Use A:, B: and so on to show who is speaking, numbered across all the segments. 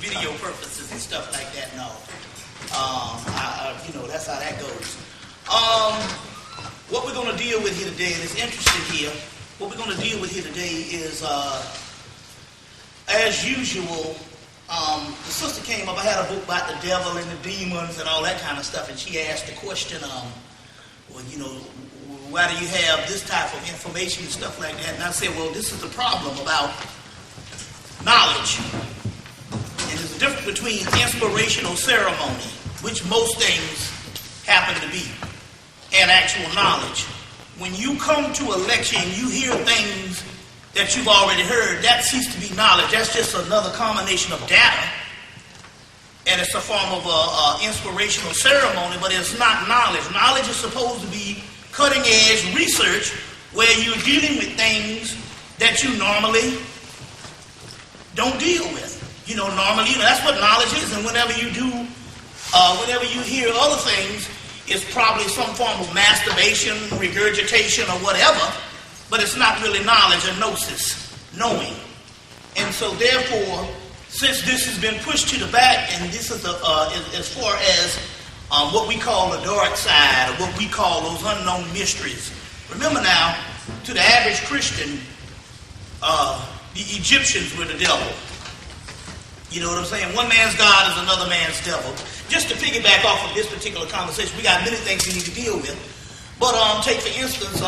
A: video purposes and stuff like that. No, that's how that goes. What we're going to deal with here today, and it's interesting here. What we're going to deal with here today is, as usual, the sister came up. I had a book about the devil and the demons and all that kind of stuff, and she asked the question, why do you have this type of information and stuff like that? And I said, well, this is the problem about knowledge. And there's a difference between inspirational ceremony, which most things happen to be, and actual knowledge. When you come to a lecture and you hear things that you've already heard, that ceases to be knowledge. That's just another combination of data. And it's a form of inspirational ceremony, but it's not knowledge. Knowledge is supposed to be cutting-edge research where you're dealing with things that you normally don't deal with. Normally, that's what knowledge is. And whenever you hear other things, it's probably some form of masturbation, regurgitation, or whatever, but it's not really knowledge or gnosis, knowing. And so, therefore, since this has been pushed to the back, and this is as far as what we call the dark side, or what we call those unknown mysteries. Remember now, to the average Christian, the Egyptians were the devil. You know what I'm saying? One man's God is another man's devil. Just to piggyback off of this particular conversation, we got many things we need to deal with. But take for instance,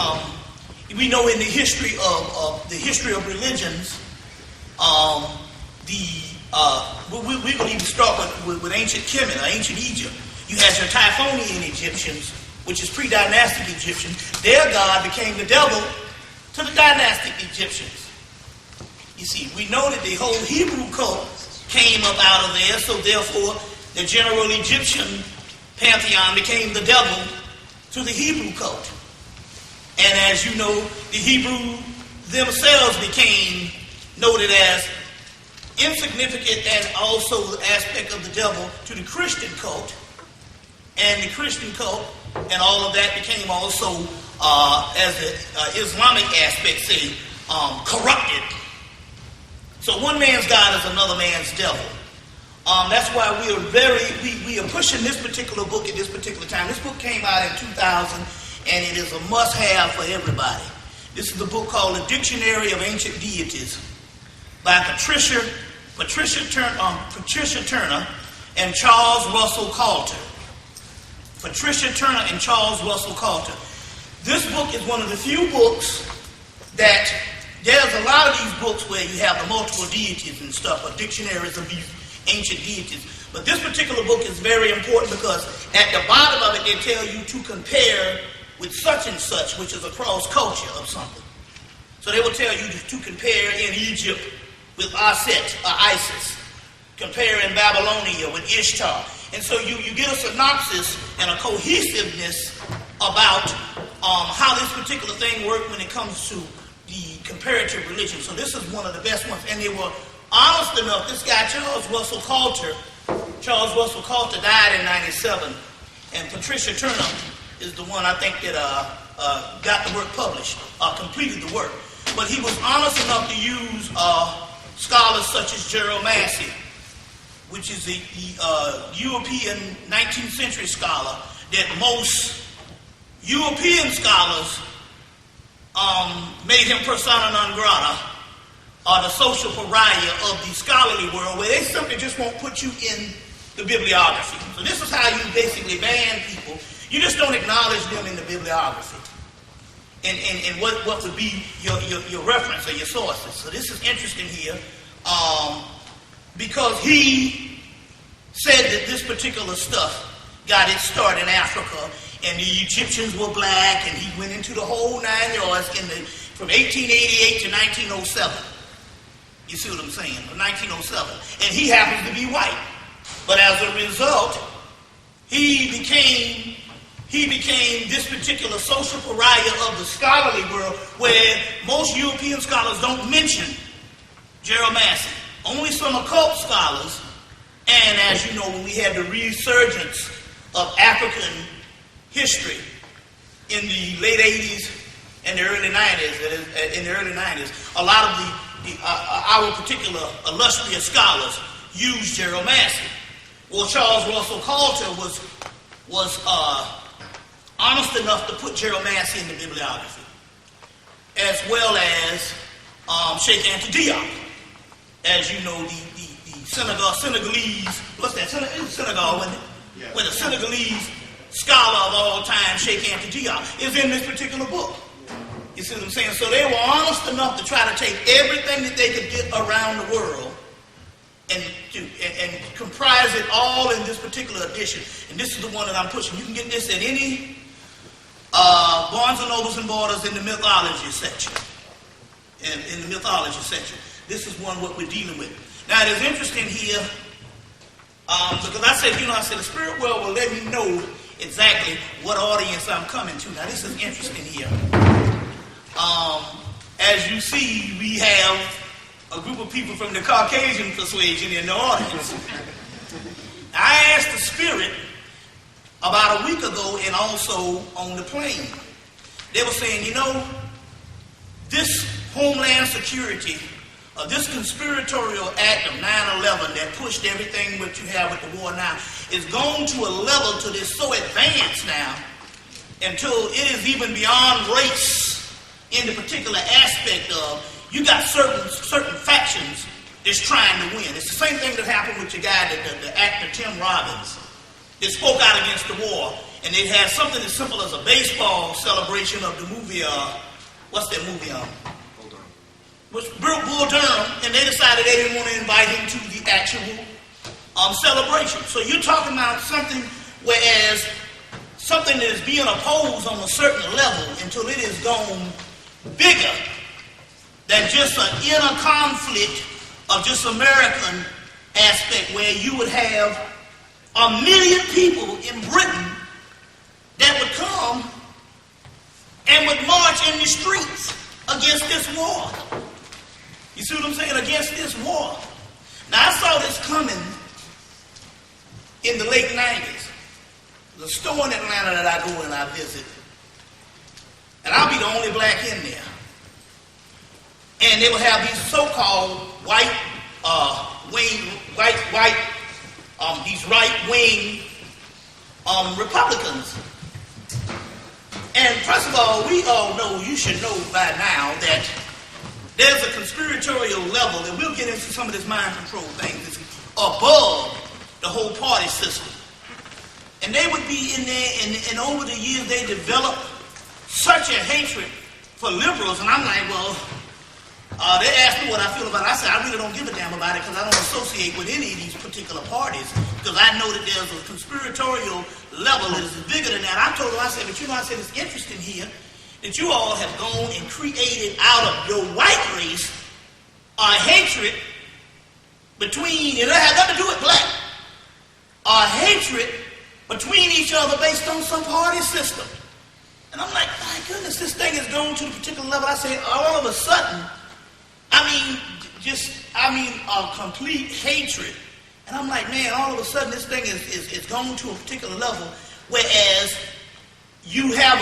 A: we know in the history of religions, we're going to even start with ancient Kemet, or ancient Egypt. You had your Typhonian Egyptians, which is pre-dynastic Egyptians. Their god became the devil to the dynastic Egyptians. You see, we know that the whole Hebrew cult came up out of there, so therefore the general Egyptian pantheon became the devil to the Hebrew cult. And as you know, the Hebrew themselves became noted as insignificant and also the aspect of the devil to the Christian cult. And the Christian cult and all of that became also, as the Islamic aspect say, corrupted. So one man's God is another man's devil. That's why we are pushing this particular book at this particular time. This book came out in 2000, and it is a must-have for everybody. This is a book called The Dictionary of Ancient Deities by Patricia Turner and Charles Russell Coulter. Patricia Turner and Charles Russell Coulter. This book is one of the few books that there's a lot of these books where you have the multiple deities and stuff, or dictionaries of these ancient deities. But this particular book is very important because at the bottom of it, they tell you to compare with such and such, which is a cross culture of something. So they will tell you to compare in Egypt with Aset or Isis, compare in Babylonia with Ishtar. And so you get a synopsis and a cohesiveness about how this particular thing worked when it comes to the comparative religion. So this is one of the best ones. And they were honest enough. This guy, Charles Russell Coulter died in 97. And Patricia Turner is the one I think that got the work published, completed the work. But he was honest enough to use scholars such as Gerald Massey, which is the European 19th century scholar that most European scholars made him persona non grata, or the social pariah of the scholarly world, where they simply just won't put you in the bibliography. So this is how you basically ban people. You just don't acknowledge them in the bibliography. And what would be your reference or your sources. So this is interesting here. Because he said that this particular stuff got its start in Africa, and the Egyptians were black, and he went into the whole 9 yards from 1888 to 1907. You see what I'm saying? From 1907. And he happens to be white. But as a result, he became this particular social pariah of the scholarly world, where most European scholars don't mention Gerald Massey. Only some occult scholars, and as you know, when we had the resurgence of African history in the late 80s and the early 90s, a lot of our particular illustrious scholars use Gerald Massey. Well, Charles Russell Coulter was honest enough to put Gerald Massey in the bibliography, as well as Sheikh Anta Diop. As you know, the Senegalese, what's that? Senegal, wasn't it? Yeah. Where the Senegalese scholar of all time, Sheikh Anta Diop, is in this particular book. You see what I'm saying? So they were honest enough to try to take everything that they could get around the world and comprise it all in this particular edition. And this is the one that I'm pushing. You can get this at any Barnes and Nobles and Borders in the mythology section. In the mythology section. This is what we're dealing with. Now, it is interesting here, because I said the spirit world will let me know exactly what audience I'm coming to. Now, this is interesting here. As you see, we have a group of people from the Caucasian persuasion in the audience. I asked the spirit about a week ago and also on the plane. They were saying, this Homeland Security, this conspiratorial act of 9/11 that pushed everything what you have with the war now is gone to a level to this so advanced now until it is even beyond race in the particular aspect of you got certain factions that's trying to win. It's the same thing that happened with your guy, the actor Tim Robbins, that spoke out against the war, and they had something as simple as a baseball celebration of the movie, what's that movie on? Bull Durham, and they decided they didn't want to invite him to the actual celebration. So you're talking about something, whereas something that is being opposed on a certain level until it is gone bigger than just an inner conflict of just American aspect, where you would have 1 million people in Britain that would come and would march in the streets against this war. You see what I'm saying? Against this war. Now, I saw this coming in the late 90s. There's a store in Atlanta that I go and I visit. And I'll be the only black in there. And they will have these so-called these right-wing Republicans. And first of all, we all know, you should know by now, that there's a conspiratorial level, and we'll get into some of this mind control thing, that's above the whole party system. And they would be in there, and over the years they developed such a hatred for liberals, and I'm like, well, they asked me what I feel about it. I said, I really don't give a damn about it because I don't associate with any of these particular parties, because I know that there's a conspiratorial level that is bigger than that. I told them, I said, but I said, it's interesting here that you all have gone and created out of your white race a hatred between, and it has nothing to do with black, a hatred between each other based on some party system. And I'm like, my goodness, this thing has gone to a particular level. I said, all of a sudden, a complete hatred. And I'm like, man, all of a sudden this thing is gone to a particular level, whereas you have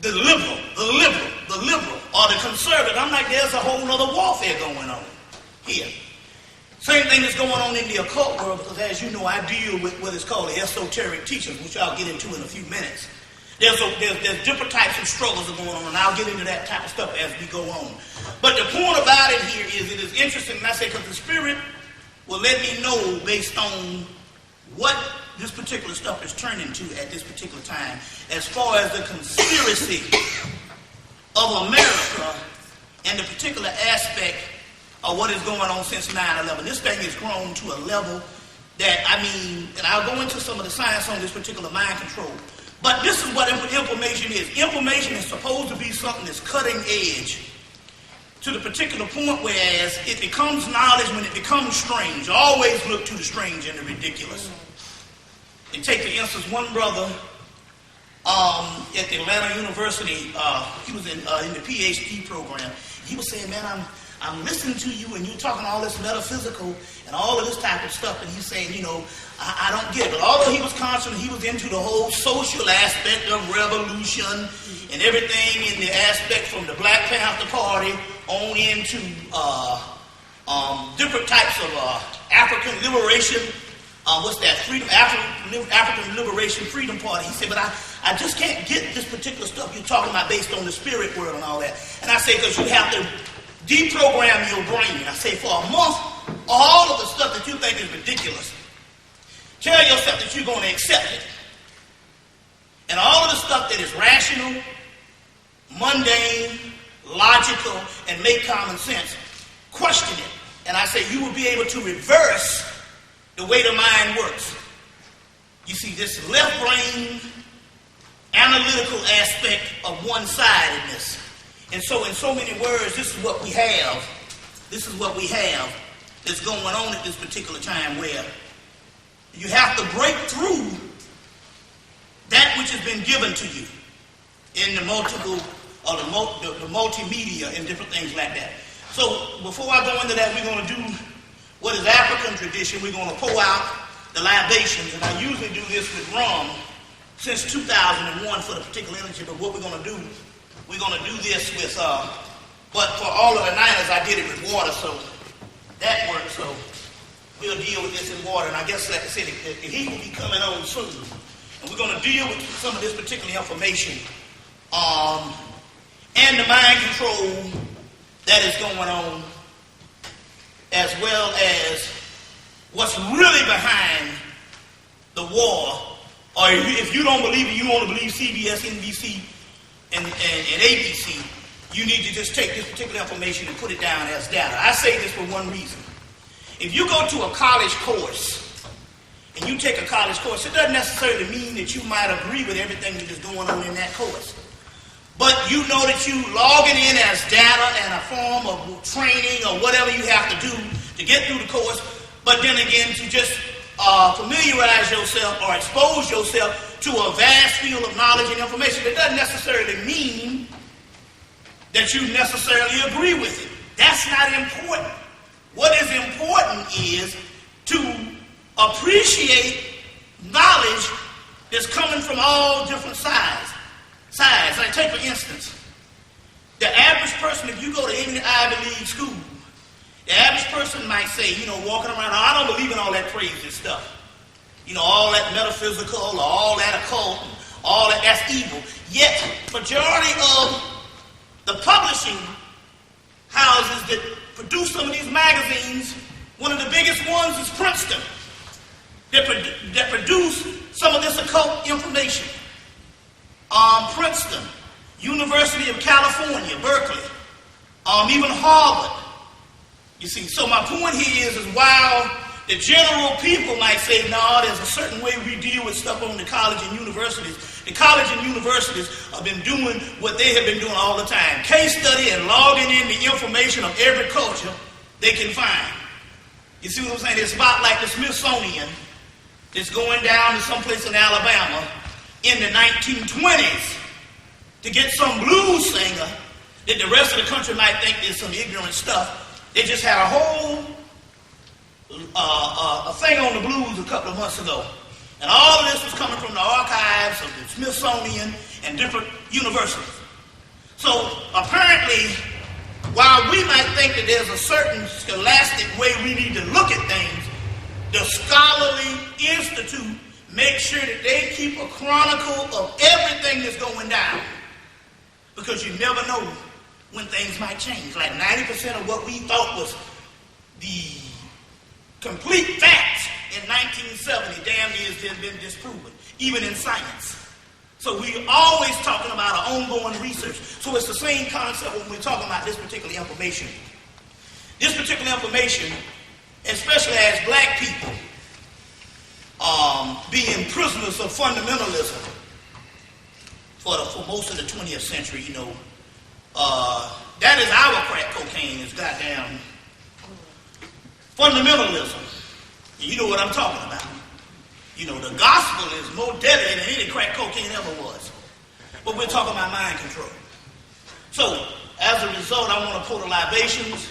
A: the liberal, or the conservative. I'm like, there's a whole other warfare going on here. Same thing that's going on in the occult world, because as you know, I deal with what is called the esoteric teachings, which I'll get into in a few minutes. There's different types of struggles that are going on, and I'll get into that type of stuff as we go on. But the point about it here is, it is interesting, and I say, because the spirit will let me know based on what this particular stuff is turning to at this particular time, as far as the conspiracy of America and the particular aspect of what is going on since 9/11. This thing has grown to a level that, and I'll go into some of the science on this particular mind control. But this is what information is. Information is supposed to be something that's cutting edge to the particular point, whereas it becomes knowledge when it becomes strange. Always look to the strange and the ridiculous. And take, for instance, one brother at the Atlanta University, he was in the PhD program. He was saying, man, I'm listening to you and you're talking all this metaphysical and all of this type of stuff, and he's saying, I don't get it. But although he was conscious, he was into the whole social aspect of revolution and everything in the aspect from the Black Panther Party on into different types of African liberation. What's that? African Liberation Freedom Party. He said, but I just can't get this particular stuff you're talking about based on the spirit world and all that. And I say, because you have to deprogram your brain. I say, for a month, all of the stuff that you think is ridiculous, tell yourself that you're going to accept it. And all of the stuff that is rational, mundane, logical, and make common sense, question it. And I say, you will be able to reverse the way the mind works. You see, this left brain analytical aspect of one-sidedness. And so in so many words, this is what we have. This is what we have that's going on at this particular time, where you have to break through that which has been given to you in the multiple or the multimedia and different things like that. So before I go into that, we're going to do what is African tradition. We're going to pour out the libations, and I usually do this with rum since 2001 for the particular energy, but what we're going to do, we're going to do this with, but for all of the niners, I did it with water, so that works, so we'll deal with this in water, and I guess, like I said, the heat will be coming on soon, and we're going to deal with some of this particular information, and the mind control that is going on, as well as what's really behind the war. Or if you don't believe it, you want to believe CBS, NBC, and ABC, you need to just take this particular information and put it down as data. I say this for one reason. If you go to a college course, and you take a college course, it doesn't necessarily mean that you might agree with everything that is going on in that course. But you know that you logging in as data and a form of training or whatever you have to do to get through the course. But then again, to just familiarize yourself or expose yourself to a vast field of knowledge and information, it doesn't necessarily mean that you necessarily agree with it. That's not important. What is important is to appreciate knowledge that's coming from all different sides. Like take for instance, the average person, if you go to any Ivy League school, the average person might say, walking around, I don't believe in all that crazy stuff. All that metaphysical or all that occult, all that's evil. Yet, majority of the publishing houses that produce some of these magazines, one of the biggest ones is Princeton, that produce some of this occult information. Princeton, University of California, Berkeley, even Harvard. You see, so my point here is while the general people might say, no, there's a certain way we deal with stuff on the college and universities. The college and universities have been doing what they have been doing all the time. Case study and logging in the information of every culture they can find. You see what I'm saying? It's about like the Smithsonian that's going down to someplace in Alabama in the 1920s to get some blues singer that the rest of the country might think is some ignorant stuff. They just had a whole a thing on the blues a couple of months ago. And all of this was coming from the archives of the Smithsonian and different universities. So apparently, while we might think that there's a certain scholastic way we need to look at things, the Scholarly Institute makes sure that they keep a chronicle of everything that's going down. Because you never know when things might change. Like 90% of what we thought was the complete facts in 1970 damn near has been disproven, even in science. So we're always talking about our ongoing research. So it's the same concept when we're talking about this particular information. This particular information, especially as black people, being prisoners of fundamentalism for most of the 20th century, that is our crack cocaine, is goddamn fundamentalism. And you know what I'm talking about. The gospel is more deadly than any crack cocaine ever was. But we're talking about mind control. So, as a result, I want to pour the libations,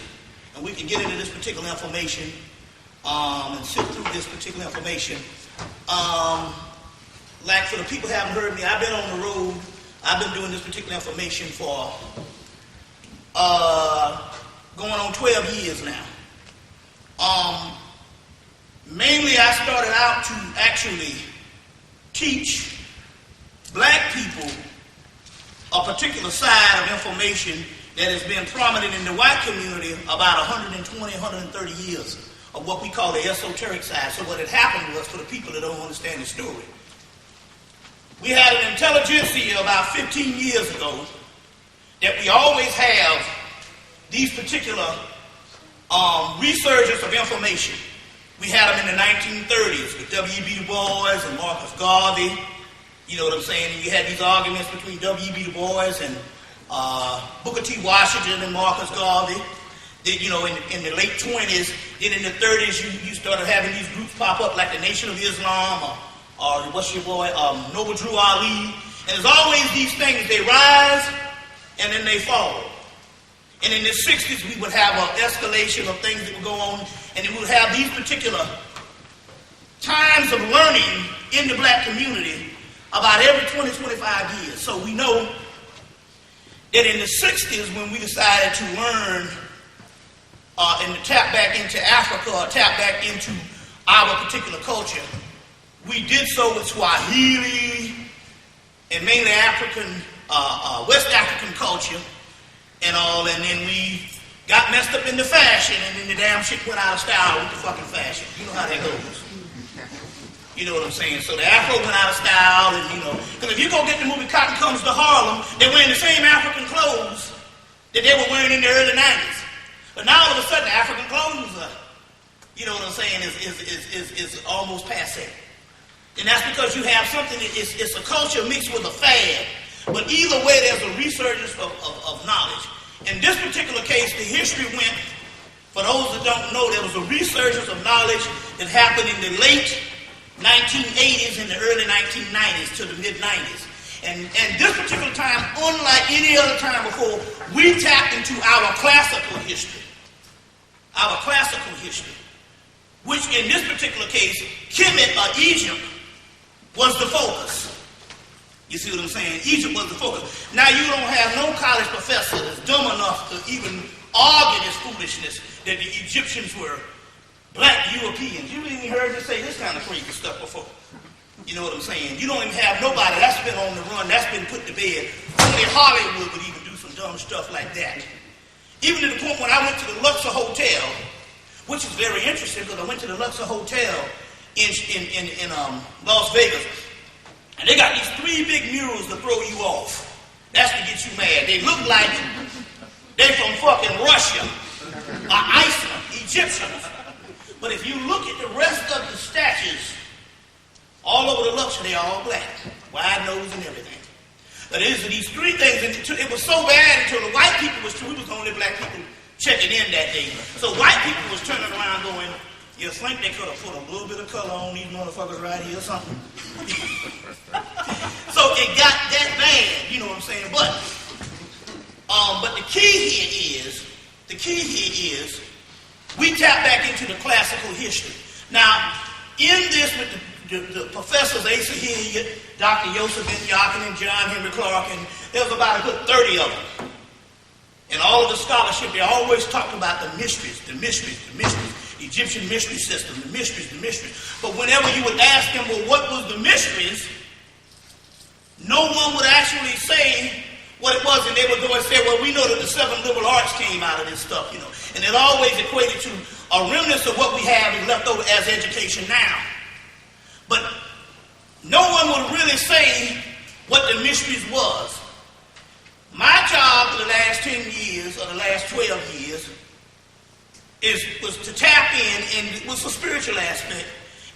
A: and we can get into this particular information, and sift through this particular information. Like for the people who haven't heard me, I've been on the road. I've been doing this particular information for going on 12 years now. Mainly I started out to actually teach black people a particular side of information that has been prominent in the white community about 120, 130 years of what we call the esoteric side. So what had happened was, for the people that don't understand the story, we had an intelligentsia about 15 years ago that we always have these particular resurgence of information. We had them in the 1930s with W.E.B. Du Bois and Marcus Garvey. You know what I'm saying? And you had these arguments between W.E.B. Du Bois and Booker T. Washington and Marcus Garvey. Then, you know, in the late 20s, then in the 30s, you started having these groups pop up like the Nation of Islam or what's your boy, Noble Drew Ali. And there's always these things, they rise and then they fall. And in the 60s, we would have an escalation of things that would go on, and we would have these particular times of learning in the black community about every 20, 25 years. So we know that in the 60s, when we decided to learn and to tap back into Africa or tap back into our particular culture, we did so with Swahili and mainly African, West African culture and all, and then we got messed up in the fashion, and then the damn shit went out of style with the fucking fashion. You know how that goes. You know what I'm saying? So the Afro went out of style, and you know, because if you go get the movie Cotton Comes to Harlem, they're wearing the same African clothes that they were wearing in the early 90s. But now all of a sudden, the African clothes are, you know what I'm saying, is almost passé. And that's because you have something that it's a culture mixed with a fad. But either way, there's a resurgence of knowledge. In this particular case, the history went, for those that don't know, there was a resurgence of knowledge that happened in the late 1980s and the early 1990s to the mid-90s. And this particular time, unlike any other time before, we tapped into our classical history. Our classical history. Which in this particular case, Kemet or Egypt was the focus. You see what I'm saying? Egypt was the focus. Now you don't have no college professor that's dumb enough to even argue this foolishness that the Egyptians were black Europeans. You even heard me say this kind of crazy stuff before. You know what I'm saying? You don't even have nobody that's been on the run, that's been put to bed. Only Hollywood would even do some dumb stuff like that. Even to the point when I went to the Luxor Hotel, which is very interesting because I went to the Luxor Hotel in Las Vegas. And they got these 3 big murals to throw you off. That's to get you mad. They look like they from fucking Russia or Iceland, Egyptians. But if you look at the rest of the statues, all over the Luxor, they're all black. Wide nose and everything. But it is these 3 things, and it was so bad until the white people was, we was the only black people checking in that day. So white people was turning around going, you think they could have put a little bit of color on these motherfuckers right here or something? So it got that bad, you know what I'm saying? But the key here is, we tap back into the classical history. Now, in this, with the professors, Asa Hilliard, Dr. Joseph Ben Yakin, and John Henry Clark, and there was about a good 30 of them. And all of the scholarship, they always talked about the mysteries. The Egyptian mystery system, the mysteries. But whenever you would ask them, well, what was the mysteries? No one would actually say what it was, and they would go and say, well, we know that the 7 liberal arts came out of this stuff, you know. And it always equated to a remnant of what we have is left over as education now. But no one would really say what the mysteries was. My job for the last 10 years, or the last 12 years, was to tap in, and it was a spiritual aspect,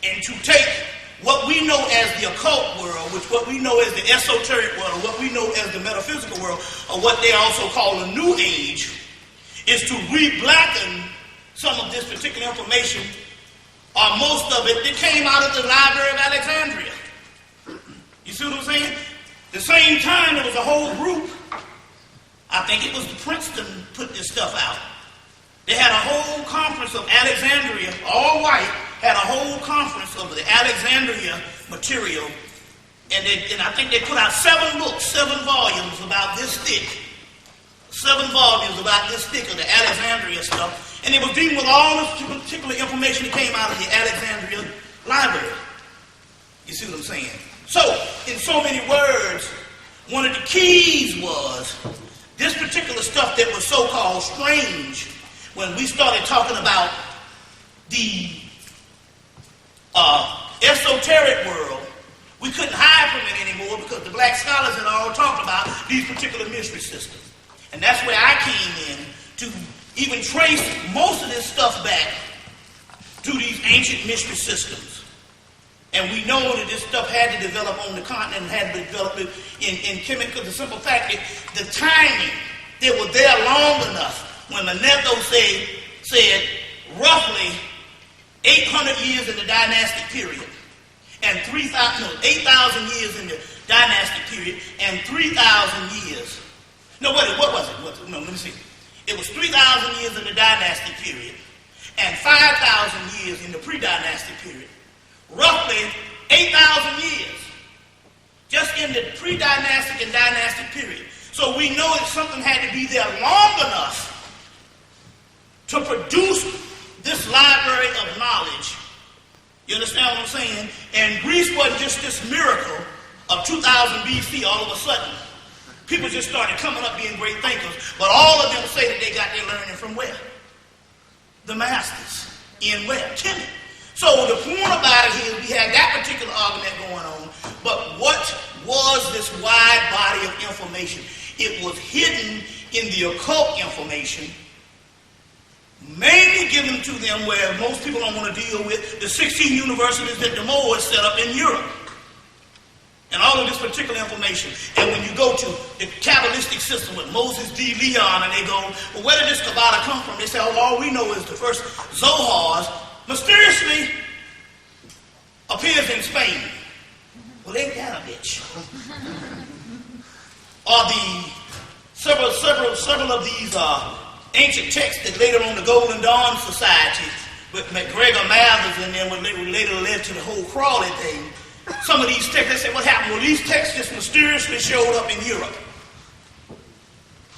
A: and to take what we know as the occult world, which what we know as the esoteric world, or what we know as the metaphysical world, or what they also call the New Age, is to re-blacken some of this particular information, or most of it, that came out of the Library of Alexandria. You see what I'm saying? The same time, there was a whole group, I think it was the Princeton put this stuff out. They had a whole conference of Alexandria, all white, had a whole conference of the Alexandria material, and I think they put out 7 books, 7 volumes about this thick. 7 volumes about this thick of the Alexandria stuff, And it was dealing with all this particular information that came out of the Alexandria Library. You see what I'm saying? So, in so many words, one of the keys was this particular stuff that was so-called strange when we started talking about the esoteric world. We couldn't hide from it anymore because the black scholars had all talked about these particular mystery systems. And that's where I came in to even trace most of this stuff back to these ancient mystery systems. And we know that this stuff had to develop on the continent and had to develop it in chemical. The simple fact that the timing, they were there long enough when Manetho said roughly 800 years in the dynastic period and 8,000 years in the dynastic period and 3,000 years. No, what was it? No, let me see. It was 3,000 years in the dynastic period and 5,000 years in the pre-dynastic period. Roughly 8,000 years just in the pre-dynastic and dynastic period. So we know that something had to be there long enough to produce this library of knowledge. You understand what I'm saying? And Greece wasn't just this miracle of 2000 BC all of a sudden. People just started coming up being great thinkers. But all of them say that they got their learning from where? The masters. In where? Kemet. So the point about it is we had that particular argument going on. But what was this wide body of information? It was hidden in the occult information, mainly given to them where most people don't want to deal with the 16 universities that the Moors set up in Europe. And all of this particular information. And when you go to the Kabbalistic system with Moses D. Leon, and they go, well, where did this Kabbalah come from? They say, oh, all we know is the first Zohars mysteriously appears in Spain. Well, ain't that a bitch? Or the several of these ancient texts that later on the Golden Dawn Society with McGregor Mathers and then when they later led to the whole Crawley thing. Some of these texts, they say, what happened? Well, these texts just mysteriously showed up in Europe.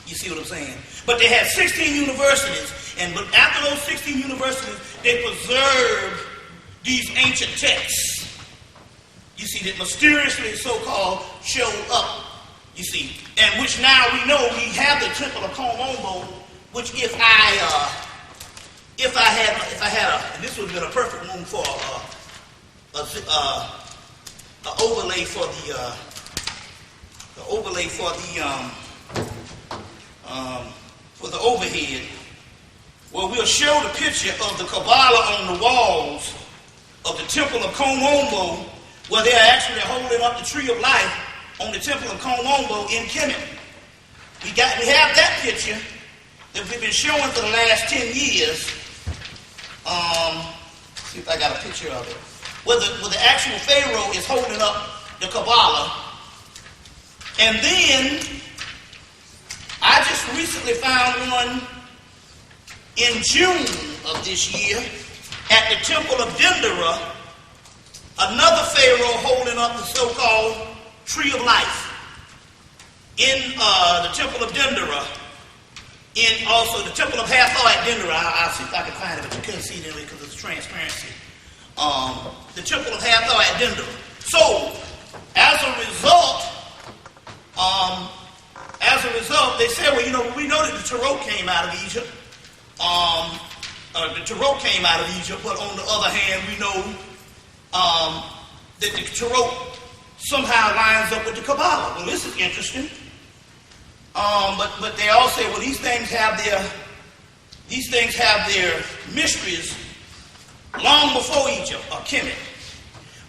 A: You see what I'm saying? But they had 16 universities, and after those 16 universities, they preserved these ancient texts. You see, that mysteriously so-called showed up. You see, and which now we know we have the Temple of Komombo, which if I had and this would have been a perfect room for overlay for the overhead, where we'll show the picture of the Kabbalah on the walls of the Temple of Komombo, where they're actually holding up the Tree of Life on the Temple of Komombo in Kemet. We have that picture that we've been showing for the last 10 years. See if I got a picture of it. Where the actual Pharaoh is holding up the Kabbalah. And then, I just recently found one in June of this year at the Temple of Dendera, another Pharaoh holding up the so-called Tree of Life. In the Temple of Dendera, in also the Temple of Hathor at Dendera, I'll see if I can find it, but you couldn't see it anyway because it's transparency. The Temple of Hathor at Dendera. So, as a result, they said, well, we know that the Tarot came out of Egypt. The Tarot came out of Egypt, but on the other hand, we know that the Tarot somehow lines up with the Kabbalah. Well, this is interesting. But they all say, well, these things have their mysteries long before Egypt or Kemet,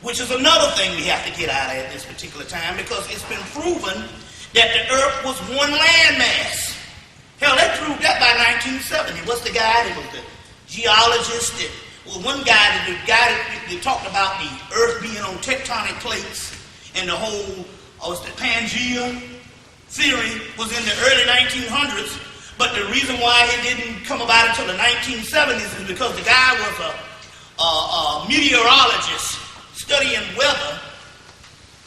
A: which is another thing we have to get out of at this particular time because it's been proven that the earth was one landmass. Hell, they proved that by 1970. What's the guy that was the geologist one guy that talked about the earth being on tectonic plates and the whole Pangea theory was in the early 1900s, but the reason why it didn't come about until the 1970s is because the guy was a meteorologist studying weather,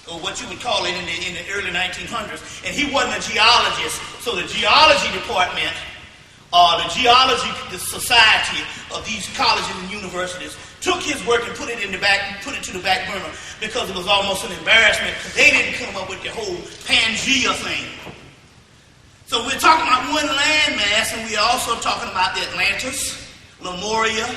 A: or what you would call it in the early 1900s, and he wasn't a geologist, so the geology department the geology, the society of these colleges and universities took his work and put it to the back burner because it was almost an embarrassment because they didn't come up with the whole Pangea thing. So we're talking about one landmass, and we're also talking about the Atlantis, Lemuria.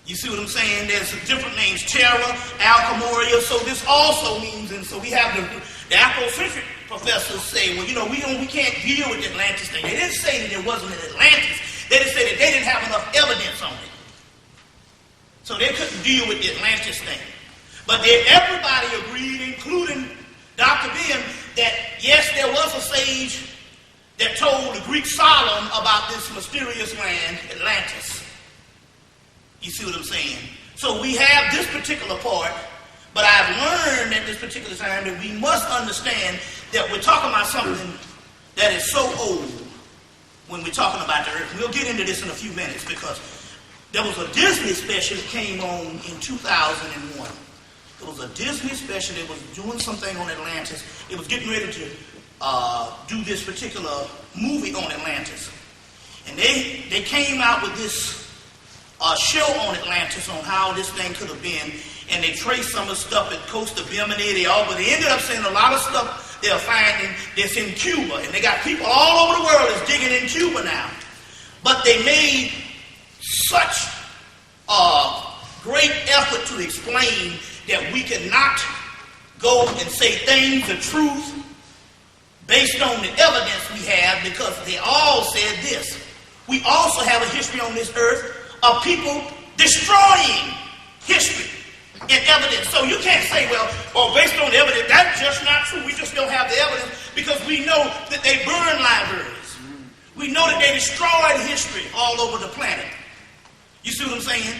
A: You see what I'm saying? There's different names, Terra, Alchemoria. So this also means, and so we have the Afrocentric professors say, well, we can't deal with the Atlantis thing. They didn't say that there wasn't an Atlantis. They just said that they didn't have enough evidence on it. So they couldn't deal with the Atlantis thing. But everybody agreed, including Dr. Ben, that yes, there was a sage that told the Greek Solomon about this mysterious land, Atlantis. You see what I'm saying? So we have this particular part, but I've learned at this particular time that we must understand that we're talking about something that is so old when we're talking about the earth. We'll get into this in a few minutes because there was a Disney special that came on in 2001. It was a Disney special that was doing something on Atlantis. It was getting ready to do this particular movie on Atlantis. And they came out with this show on Atlantis on how this thing could have been. And they traced some of the stuff at Coast of Bimini. But they ended up saying a lot of stuff they're finding that's in Cuba. And they got people all over the world that's digging in Cuba now. But they made such great effort to explain that we cannot go and say things, the truth, based on the evidence we have, because they all said this. We also have a history on this earth of people destroying history and evidence. So you can't say, well, based on the evidence, that's just not true. We just don't have the evidence because we know that they burned libraries. We know that they destroyed history all over the planet. You see what I'm saying?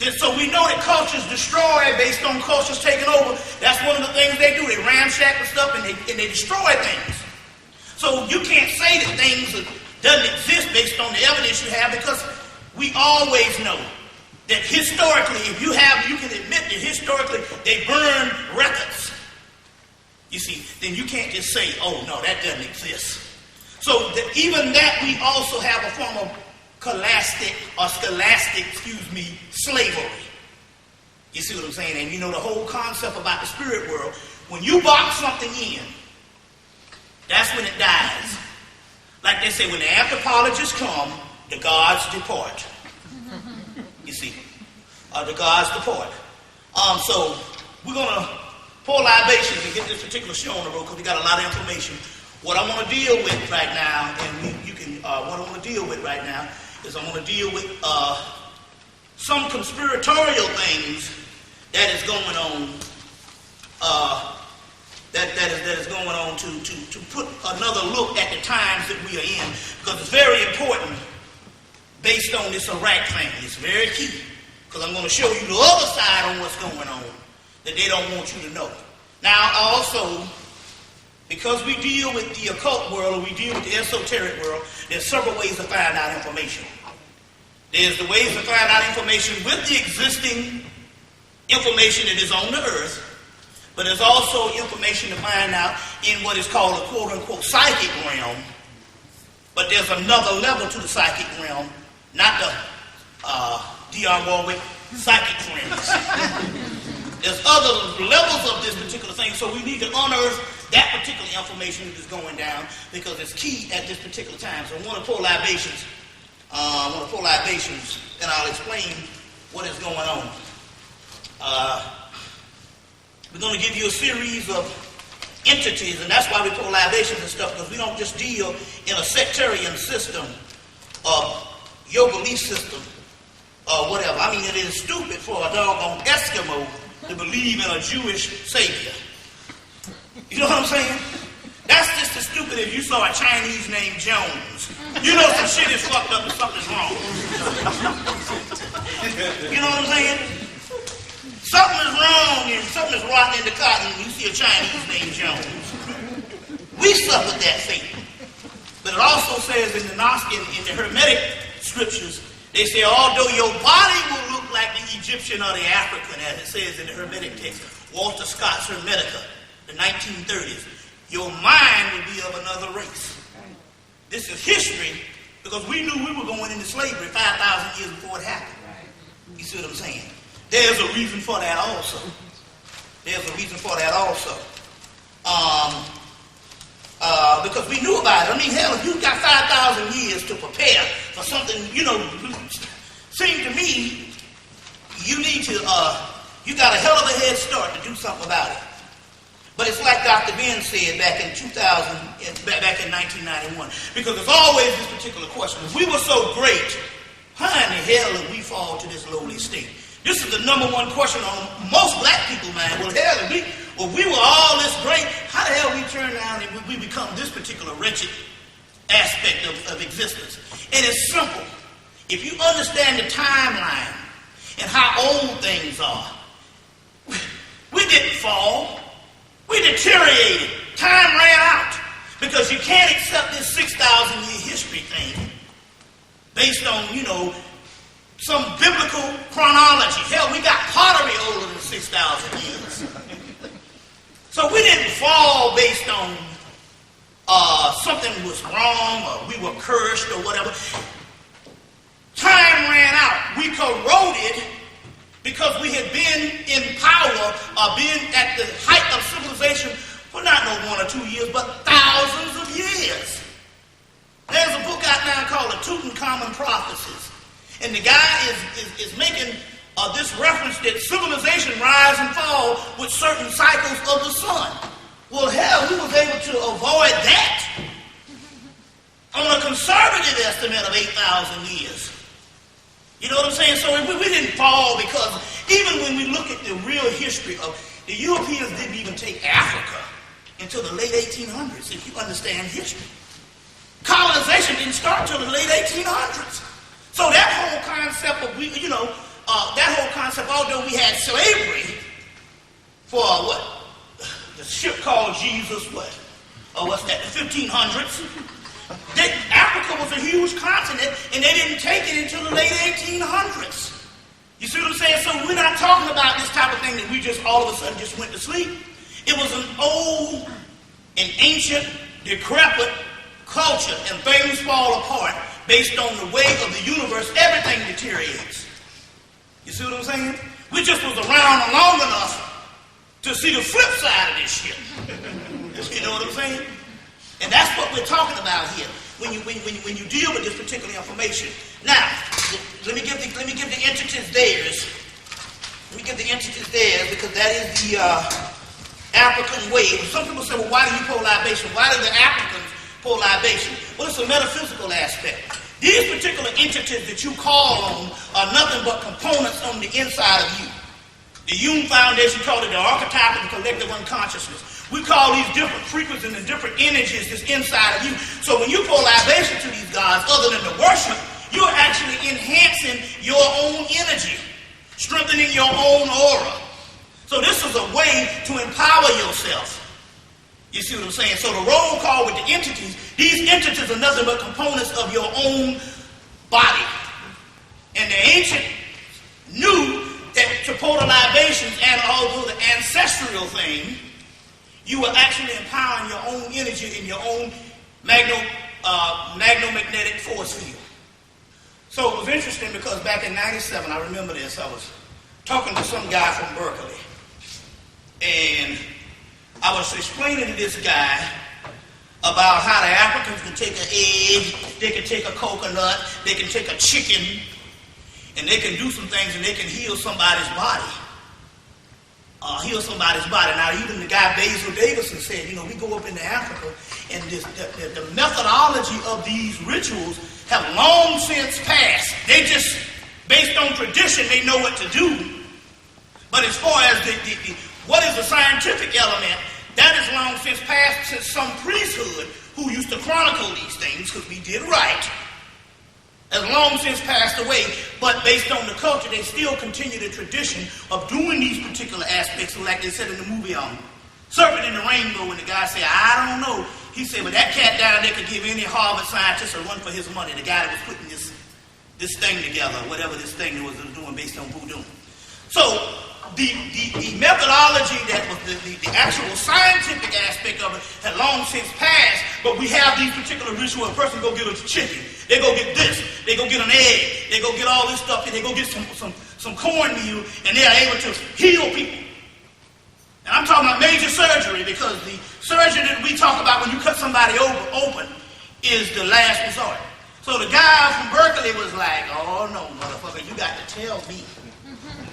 A: And so we know that culture's destroyed based on cultures taking over. That's one of the things they do. They ramshack the stuff and they destroy things. So you can't say that things doesn't exist based on the evidence you have because we always know that historically, if you can admit that historically they burned records, you see, then you can't just say, oh no, that doesn't exist. So that even that we also have a form of scholastic, slavery. You see what I'm saying? And the whole concept about the spirit world, when you box something in, that's when it dies. Like they say, when the anthropologists come, the gods depart. You see, the gods depart. So we're going to pour libations and get this particular show on the road because we got a lot of information. What I want to deal with right now, and what I want to deal with right now is I want to deal with some conspiratorial things that is going on. That is going on to put another look at the times that we are in, because it's very important based on this Iraq thing. It's very key, because I'm going to show you the other side on what's going on that they don't want you to know. Now, also, because we deal with the occult world, or we deal with the esoteric world, there's several ways to find out information. There's the ways to find out information with the existing information that is on the earth, but there's also information to find out in what is called a quote-unquote psychic realm. But there's another level to the psychic realm, not the D.R. Warwick psychic realms. There's other levels of this particular thing, so we need to unearth that particular information that is going down because it's key at this particular time. So I want to pour libations. And I'll explain what is going on. We're going to give you a series of entities, and that's why we pour libations and stuff, because we don't just deal in a sectarian system of your belief system or whatever. I mean, it is stupid for a doggone Eskimo to believe in a Jewish savior. You know what I'm saying? That's just as stupid if you saw a Chinese named Jones. You know some shit is fucked up and something's wrong. You know what I'm saying? Something is wrong and something is rotten in the cotton when you see a Chinese named Jones. We suffered that fate. But it also says in the Hermetic scriptures, they say, although your body will look like the Egyptian or the African, as it says in the Hermetic text, Walter Scott's Hermetica, the 1930s, your mind will be of another race. This is history Because we knew we were going into slavery 5,000 years before it happened. You see what I'm saying? There's a reason for that also. Because we knew about it. I mean, hell, if you've got 5,000 years to prepare for something, seems to me you need to, you got a hell of a head start to do something about it. But it's like Dr. Ben said back in 1991, because there's always this particular question. If we were so great, how in the hell did we fall to this lowly state? This is the number one question on most black people's mind. Well, hell, if we were all this great, how the hell we turn around and we become this particular wretched aspect of existence? And it's simple. If you understand the timeline and how old things are, we didn't fall. We deteriorated. Time ran out. Because you can't accept this 6,000-year history thing based on, some biblical chronology. Hell, we got pottery older than 6,000 years. So we didn't fall based on something was wrong or we were cursed or whatever. Time ran out. We corroded because we had been in power or been at the height of civilization for not no 1 or 2 years, but thousands of years. There's a book out now called the Tutankhamun Prophecies. And the guy is making this reference that civilization rise and fall with certain cycles of the sun. Well, hell, we was able to avoid that on a conservative estimate of 8,000 years. You know what I'm saying? So we didn't fall because even when we look at the real history of the Europeans didn't even take Africa until the late 1800s, if you understand history. Colonization didn't start until the late 1800s. So that whole concept of, although we had slavery for the ship called Jesus, the 1500s, Africa was a huge continent, and they didn't take it until the late 1800s. You see what I'm saying? So we're not talking about this type of thing that we just all of a sudden just went to sleep. It was an old and ancient, decrepit culture, and things fall apart based on the way of the universe. Everything deteriorates. You see what I'm saying? We just was around long enough to see the flip side of this shit. You know what I'm saying? And that's what we're talking about here when you deal with this particular information. Now, let me give the entities theirs. Let me give the entities theirs because that is the African way. Some people say, well, why do you pour libation? Why do the Africans pour libation? Well, it's a metaphysical aspect. These particular entities that you call on are nothing but components on the inside of you. The Jung Foundation called it the archetype of the collective unconsciousness. We call these different frequencies and different energies that's inside of you. So when you pour libation to these gods, other than the worship, you're actually enhancing your own energy, strengthening your own aura. So this is a way to empower yourself. You see what I'm saying? So the roll call with the entities, these entities are nothing but components of your own body. And the ancient knew that to pour the libations and although the ancestral thing, you were actually empowering your own energy in your own magnomagnetic force field. So it was interesting because back in 97, I remember this, I was talking to some guy from Berkeley. And I was explaining to this guy about how the Africans can take an egg, they can take a coconut, they can take a chicken, and they can do some things and they can heal somebody's body. Now, even the guy Basil Davison said, we go up into Africa, and the methodology of these rituals have long since passed. They just, based on tradition, they know what to do. But as far as what is the scientific element, that is long since passed since some priesthood who used to chronicle these things, because we did right, has long since passed away, but based on the culture, they still continue the tradition of doing these particular aspects, like they said in the movie Serpent in the Rainbow, when the guy said, I don't know. He said, but that cat down there could give any Harvard scientist a run for his money, the guy that was putting this thing together, whatever this thing was doing based on voodoo. So the methodology that was the actual scientific aspect of it had long since passed, But we have these particular rituals. A person go get a chicken. They go get this. They go get an egg. They go get all this stuff. And they go get some cornmeal. And they are able to heal people. And I'm talking about major surgery, because the surgery that we talk about when you cut somebody open is the last resort. So the guy from Berkeley was like, oh no, motherfucker, you got to tell me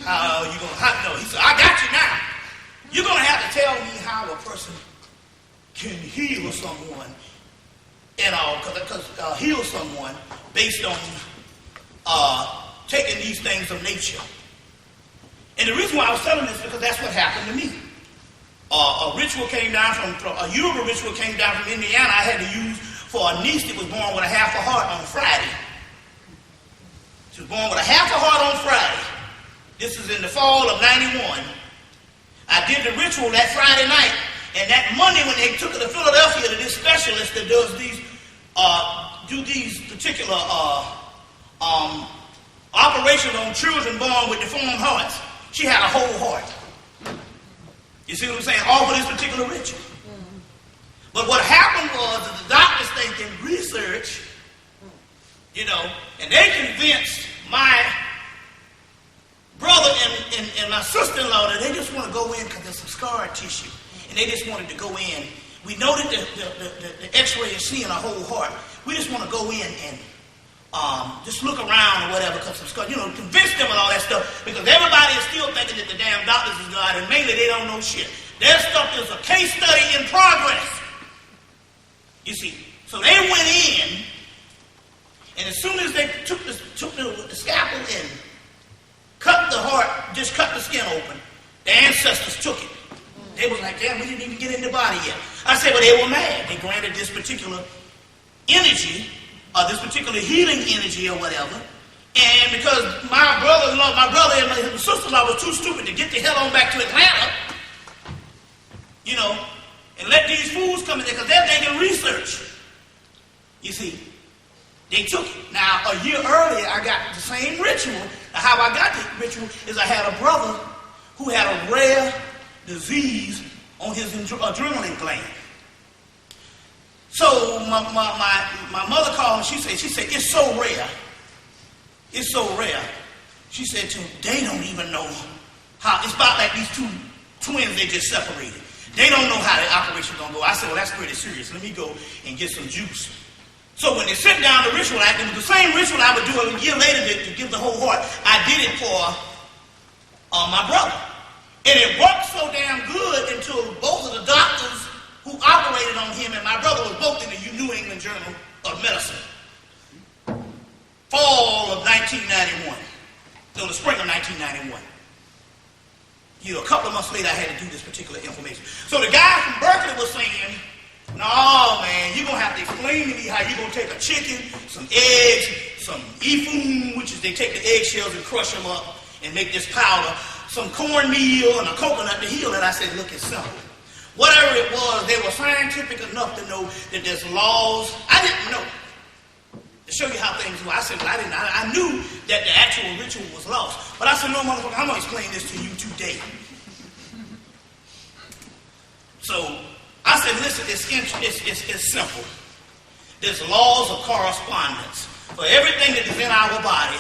A: how you going to, no, he said, I got you now. You're going to have to tell me how a person can heal someone and heal someone based on taking these things of nature. And the reason why I was telling this is because that's what happened to me. A ritual came down a yoga ritual came down from Indiana. I had to use for a niece that was born with a half a heart on Friday. She was born with a half a heart on Friday. This is in the fall of '91. I did the ritual that Friday night, and that Monday when they took her to Philadelphia to this specialist that does these particular operations on children born with deformed hearts, she had a whole heart. You see what I'm saying? All for this particular ritual. But what happened was that the doctors thinking research, and they convinced my brother and my sister-in-law that they just want to go in because there's some scar tissue. And they just wanted to go in. We know that the x-ray is seeing a whole heart. We just want to go in and just look around or whatever, because some scar, convince them and all that stuff, because everybody is still thinking that the damn doctors is God, and mainly they don't know shit. Their stuff is a case study in progress. You see, so they went in, and as soon as they took the scalpel and cut the heart, just cut the skin open, the ancestors took it. They was like, damn, we didn't even get in the body yet. I said, well, they were mad. They granted this particular energy, this particular healing energy or whatever, and because my brother and my sister-in-law was too stupid to get the hell on back to Atlanta, and let these fools come in there, because they're thinking research. You see, they took it. Now, a year earlier, I got the same ritual. Now, how I got the ritual is I had a brother who had a rare disease on his adrenaline gland. So my mother called and she said, it's so rare. It's so rare. She said to him, they don't even know how. It's about like these two twins they just separated. They don't know how the operation's going to go. I said, well, that's pretty serious. Let me go and get some juice. So when they sit down the ritual, it was the same ritual I would do a year later to give the whole heart. I did it for my brother. And it worked so damn good until both of the doctors who operated on him and my brother was both in the New England Journal of Medicine. Fall of 1991. So the spring of 1991. A couple of months later, I had to do this particular information. So the guy from Berkeley was saying, no, man, you're going to have to explain to me how you're going to take a chicken, some eggs, some ifun, which is they take the eggshells and crush them up and make this powder, some cornmeal and a coconut to heal it. I said, look, it's simple. Whatever it was, they were scientific enough to know that there's laws. I didn't know. To show you how things were. I said, well, I knew that the actual ritual was lost. But I said, no, motherfucker, I'm going to explain this to you today. So I said, listen, it's simple. There's laws of correspondence. For everything that is in our body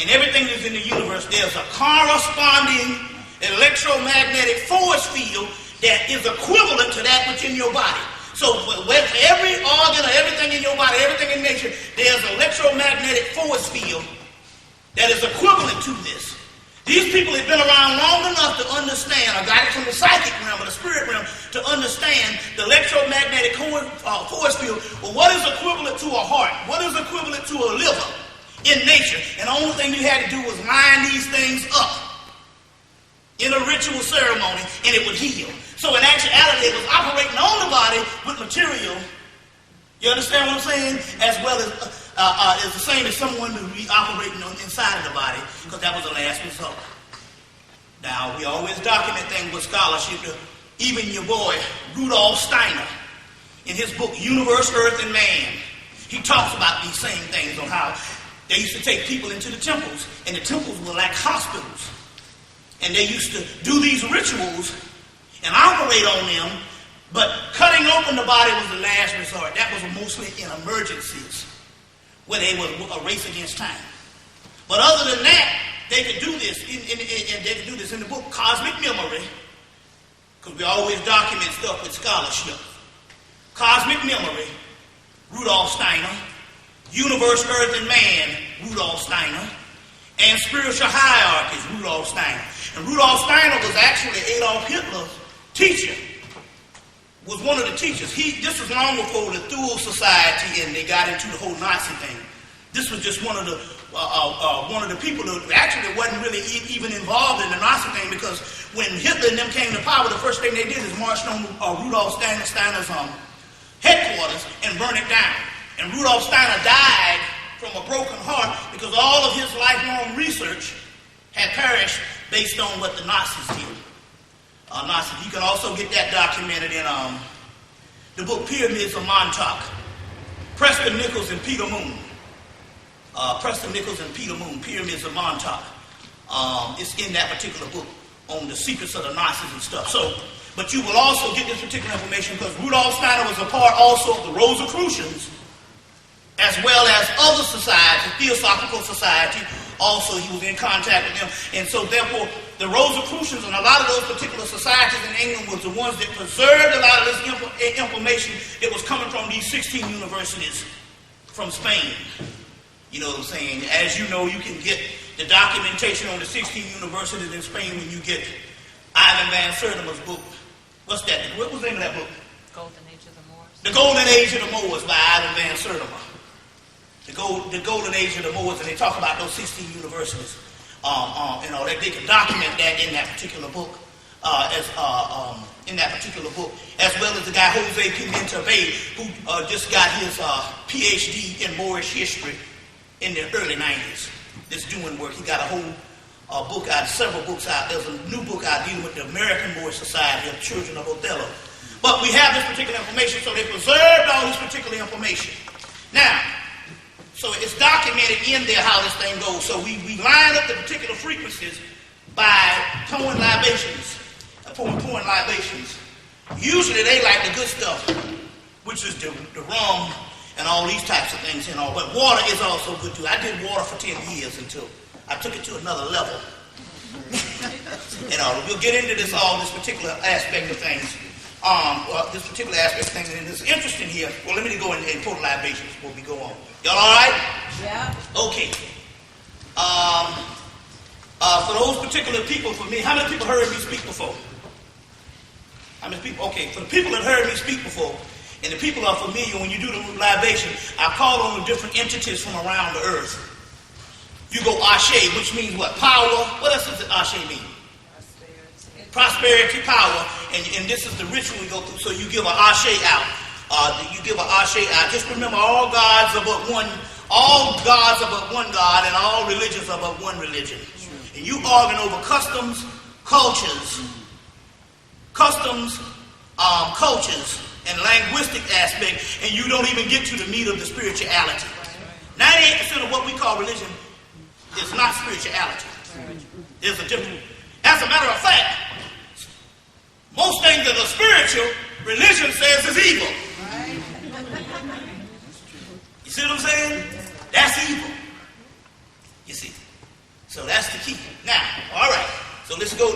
A: and everything that is in the universe, there's a corresponding electromagnetic force field that is equivalent to that which in your body. So with every organ or everything in your body, everything in nature, there's an electromagnetic force field that is equivalent to this. These people have been around long enough to understand, or got it from the psychic realm or the spirit realm, to understand the electromagnetic force field. Well, what is equivalent to a heart? What is equivalent to a liver in nature? And the only thing you had to do was line these things up in a ritual ceremony, and it would heal. So in actuality, it was operating on the body with material. You understand what I'm saying? As well as it's the same as someone who be operating inside of the body, because that was the last result. Now, we always document things with scholarship. Even your boy, Rudolf Steiner, in his book, Universe, Earth, and Man, he talks about these same things on how they used to take people into the temples, and the temples were like hospitals. And they used to do these rituals and operate on them But cutting open the body was the last resort. That was mostly in emergencies, where they were a race against time. But other than that, they could do this, and they could do this in the book Cosmic Memory, because we always document stuff with scholarship. Cosmic Memory, Rudolf Steiner. Universe, Earth, and Man, Rudolf Steiner. And Spiritual Hierarchies, Rudolf Steiner. And Rudolf Steiner was actually Adolf Hitler's teacher. Was one of the teachers. This was long before the Thule Society and they got into the whole Nazi thing. This was just one of the people who actually wasn't really even involved in the Nazi thing, because when Hitler and them came to power, the first thing they did is marched on Rudolf Steiner's headquarters and burned it down. And Rudolf Steiner died from a broken heart because all of his lifelong research had perished based on what the Nazis did. You can also get that documented in the book Pyramids of Montauk. Preston Nichols and Peter Moon. Pyramids of Montauk. It's in that particular book on the secrets of the Nazis and stuff. But you will also get this particular information because Rudolf Steiner was a part also of the Rosicrucians, as well as other societies, Theosophical Society. Also, he was in contact with them. And so, therefore, the Rosicrucians and a lot of those particular societies in England was the ones that preserved a lot of this information that was coming from these 16 universities from Spain. You know what I'm saying? As you know, you can get the documentation on the 16 universities in Spain when you get Ivan Van Sertima's book. What's that? What was the name of that book?
B: Golden Age of the Moors.
A: The Golden Age of the Moors by Ivan Van Sertima. The Golden Age of the Moors, and they talk about those 16 universities. They can document that in that particular book, as well as the guy Jose Pimenta Bay, who just got his PhD in Moorish history in the early 90s. That's doing work. He got a whole book out, several books out. There's a new book out dealing with the American Moorish Society of Children of Othello. But we have this particular information, so they preserved all this particular information. Now, so it's documented in there how this thing goes. So we line up the particular frequencies by pouring libations. Pouring libations. Usually they like the good stuff, which is the rum and all these types of things and all. But water is also good too. I did water for 10 years until I took it to another level. We'll get into this particular aspect of things. This particular aspect of things, and it's interesting here. Well, let me go and pour the libations before we go on. Y'all all right?
B: Yeah.
A: Okay. For those particular people, for me, how many people heard me speak before? How many people? Okay, for the people that heard me speak before, and the people are familiar, when you do the libation, I call on the different entities from around the earth. You go Ashe, which means what? Power. What else does Ashe mean? Prosperity, power, and this is the ritual we go through. So you give an Ashe out. Just remember, all gods are but one God, and all religions are but one religion. And you arguing over customs, cultures, and linguistic aspect, and you don't even get to the meat of the spirituality. 98% of what we call religion is not spirituality. There's a difference. As a matter of fact, most things that are spiritual, religion says is evil. You see what I'm saying? That's evil. You see. So that's the key. Now, all right. So let's deal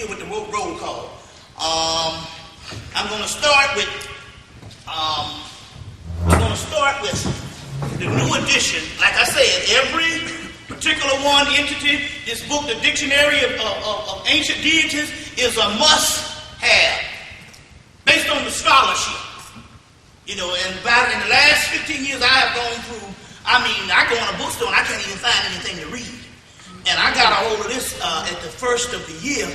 A: with the roll call. I'm going to start with the new edition. Like I said, every particular one entity, this book, the Dictionary of Ancient Deities, is a must-have based on the scholarship. And about in the last 15 years I have gone through, I go in a bookstore and I can't even find anything to read. And I got a hold of this at the first of the year,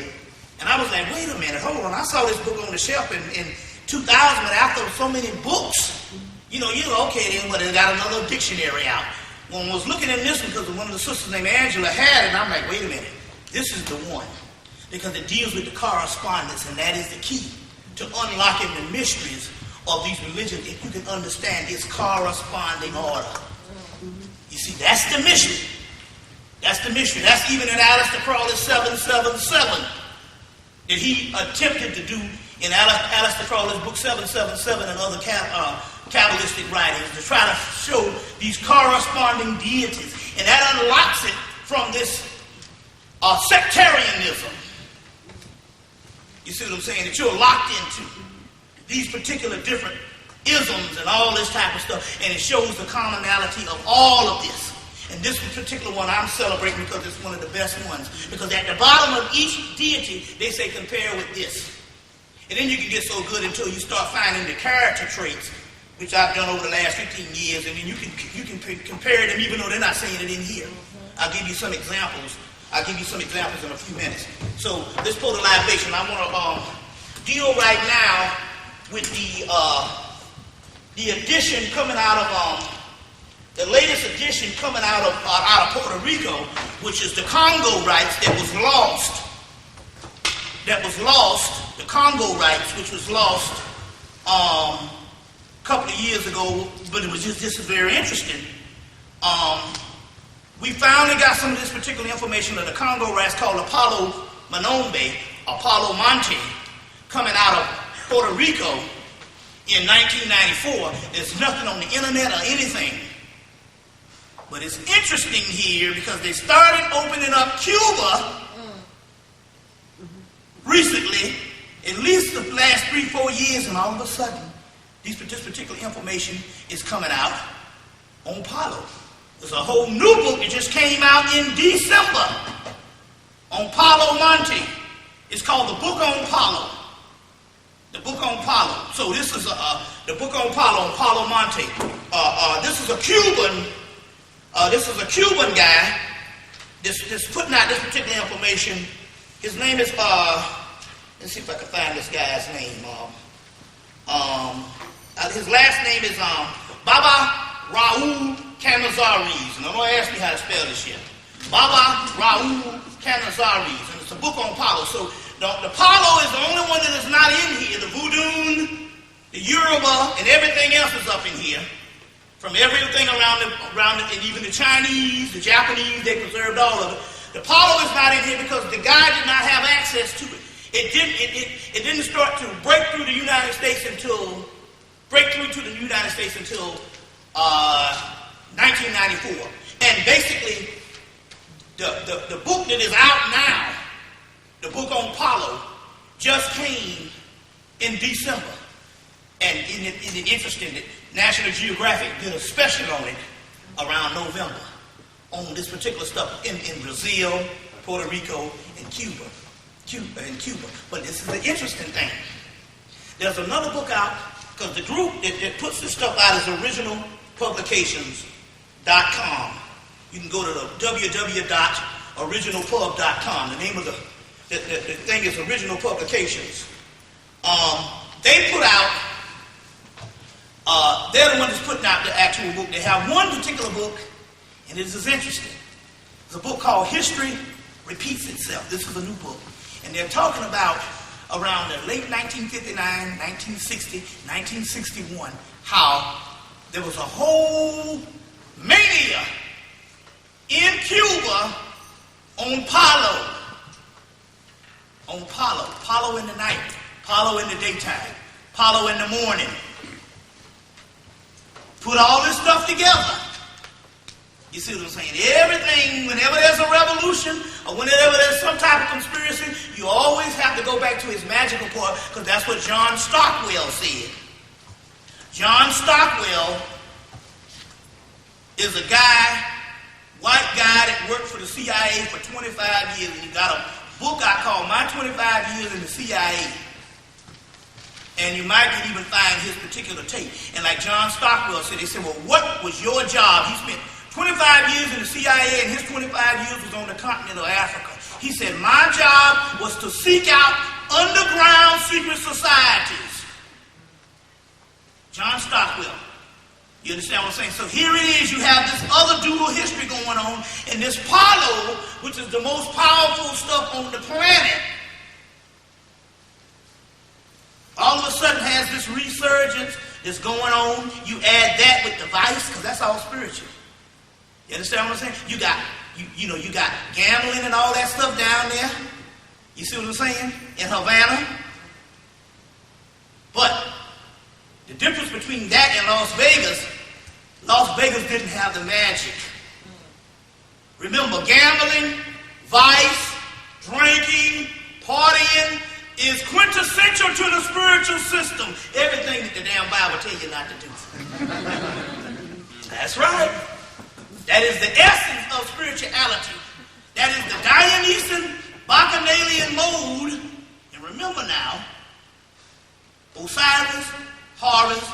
A: and I was like, wait a minute, hold on. I saw this book on the shelf in 2000, but after so many books, okay, then, they got another dictionary out. When I was looking at this one, because one of the sisters named Angela had it, and I'm like, wait a minute, this is the one. Because it deals with the correspondence, and that is the key to unlocking the mysteries of these religions, if you can understand its corresponding order. You see, that's the mystery. That's the mystery. That's even in Aleister Crowley's 777 that he attempted to do in Aleister Crowley's book 777 and other Kabbalistic writings to try to show these corresponding deities. And that unlocks it from this sectarianism. You see what I'm saying? That you're locked into these particular different isms and all this type of stuff. And it shows the commonality of all of this. And this particular one I'm celebrating because it's one of the best ones. Because at the bottom of each deity, they say compare with this. And then you can get so good until you start finding the character traits, which I've done over the last 15 years. And then you can compare them even though they're not saying it in here. I'll give you some examples. I'll give you some examples in a few minutes. So this polarization, I want to deal right now with the edition coming out of the latest edition coming out of Puerto Rico, which is the Congo rights that was lost. The Congo rights, which was lost a couple of years ago, but it was just this is very interesting. We finally got some of this particular information of the Congo rights called Apollo Monte, coming out of Puerto Rico in 1994. There's nothing on the internet or anything. But it's interesting here because they started opening up Cuba recently, at least the last 3-4 years, and all of a sudden, this particular information is coming out on Palo. There's a whole new book that just came out in December on Palo Monte. It's called The Book on Palo. The Book on Palo. So this is the Book on Palo Monte. This is a Cuban. This is a Cuban guy that's putting out this particular information. His name is, let's see if I can find this guy's name. His last name is Baba Raul Canizares. And don't ask me how to spell this yet. Baba Raul Canizares. And it's a book on Palo. So the Palo is the only one that is not in here. The Voodoo, the Yoruba, and everything else is up in here. From everything around it, and even the Chinese, the Japanese, they preserved all of it. The Palo is not in here because the guy did not have access to it. It didn't start to break through to the United States until 1994. And basically, the book that is out now, the book on Palo, just came in December. And isn't it interesting that National Geographic did a special on it around November on this particular stuff in Brazil, Puerto Rico, and Cuba. But this is the interesting thing. There's another book out, because the group that puts this stuff out is originalpublications.com. You can go to the www.originalpub.com. The name of the thing is Original Publications. They put out, they're the ones that's putting out the actual book. They have one particular book, and this is interesting. It's a book called History Repeats Itself. This is a new book. And they're talking about around the late 1959, 1960, 1961, how there was a whole mania in Cuba on Palo. Palo in the night, Palo in the daytime, Palo in the morning. Put all this stuff together. You see what I'm saying? Everything, whenever there's a revolution or whenever there's some type of conspiracy, you always have to go back to his magical part, because that's what John Stockwell said. John Stockwell is a white guy that worked for the CIA for 25 years, and he got a book I call My 25 Years in the CIA. And you might even find his particular tape. And like John Stockwell said, they said, well, what was your job? He spent 25 years in the CIA, and his 25 years was on the continent of Africa. He said, my job was to seek out underground secret societies. John Stockwell. You understand what I'm saying? So here it is. You have this other dual history going on, and this Palo, which is the most powerful stuff on the planet, all of a sudden has this resurgence that's going on. You add that with the vice, because that's all spiritual. You understand what I'm saying? You got gambling and all that stuff down there. You see what I'm saying? In Havana. between that and Las Vegas didn't have the magic. Remember, gambling, vice, drinking, partying is quintessential to the spiritual system. Everything that the damn Bible tells you not to do. That's right. That is the essence of spirituality. That is the Dionysian, Bacchanalian mode. And remember now, Osiris, Horus,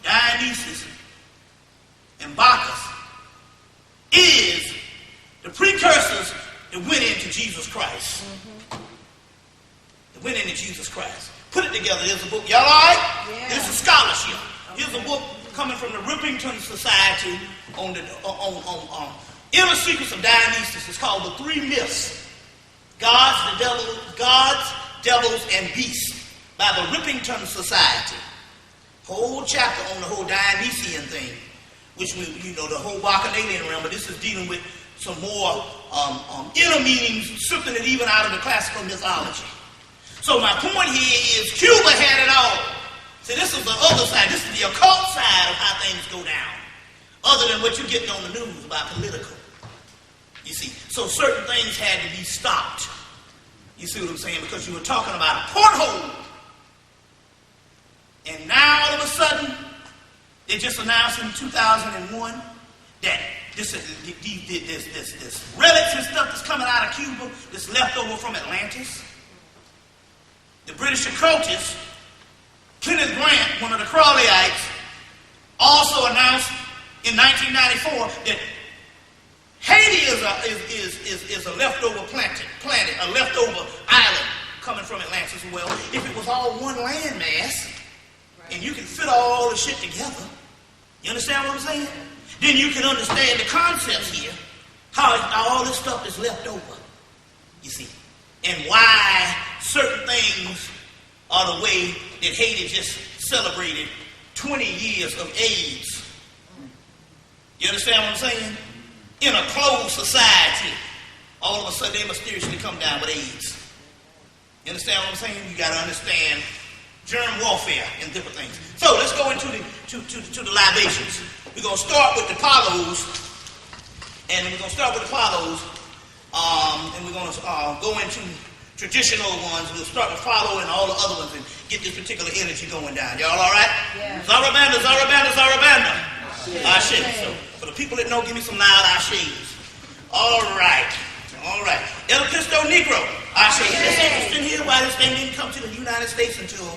A: Dionysus, and Bacchus is the precursors that went into Jesus Christ. That went into Jesus Christ. Put it together. Here's a book. Y'all all right? Yeah. This is scholarship. Here's a book coming from the Rippington Society on the Inner Secrets of Dionysus. It's called The Three Myths: Gods, Devils, and Beasts, by the Rippington Society. Whole chapter on the whole Dionysian thing, which the whole Bacchanalian realm, but this is dealing with some more inner meanings, something that even out of the classical mythology. So my point here is Cuba had it all. So this is the other side. This is the occult side of how things go down, other than what you're getting on the news about political. You see, so certain things had to be stopped. You see what I'm saying? Because you were talking about a porthole. And now all of a sudden, they just announced in 2001 that this relics and stuff that's coming out of Cuba, that's left over from Atlantis. The British occultist, Kenneth Grant, one of the Crowleyites, also announced in 1994 that Haiti is a leftover planet, a leftover island coming from Atlantis. Well, if it was all one landmass, and you can fit all the shit together, you understand what I'm saying? Then you can understand the concepts here, how all this stuff is left over, you see, and why certain things are the way that Haiti just celebrated 20 years of AIDS. You understand what I'm saying? In a closed society, all of a sudden they mysteriously come down with AIDS. You understand what I'm saying? You got to understand germ warfare and different things. So let's go into the libations. We're going to start with the Apollos, and we're going to go into traditional ones. We'll start with Apollo and all the other ones and get this particular energy going down. Y'all all right? Yeah. Zarabanda, Zarabanda, Zarabanda. Ashe. So for the people that know, give me some loud ashes. All right. El Cristo Negro. Ashe. It's interesting here why this thing didn't come to the United States until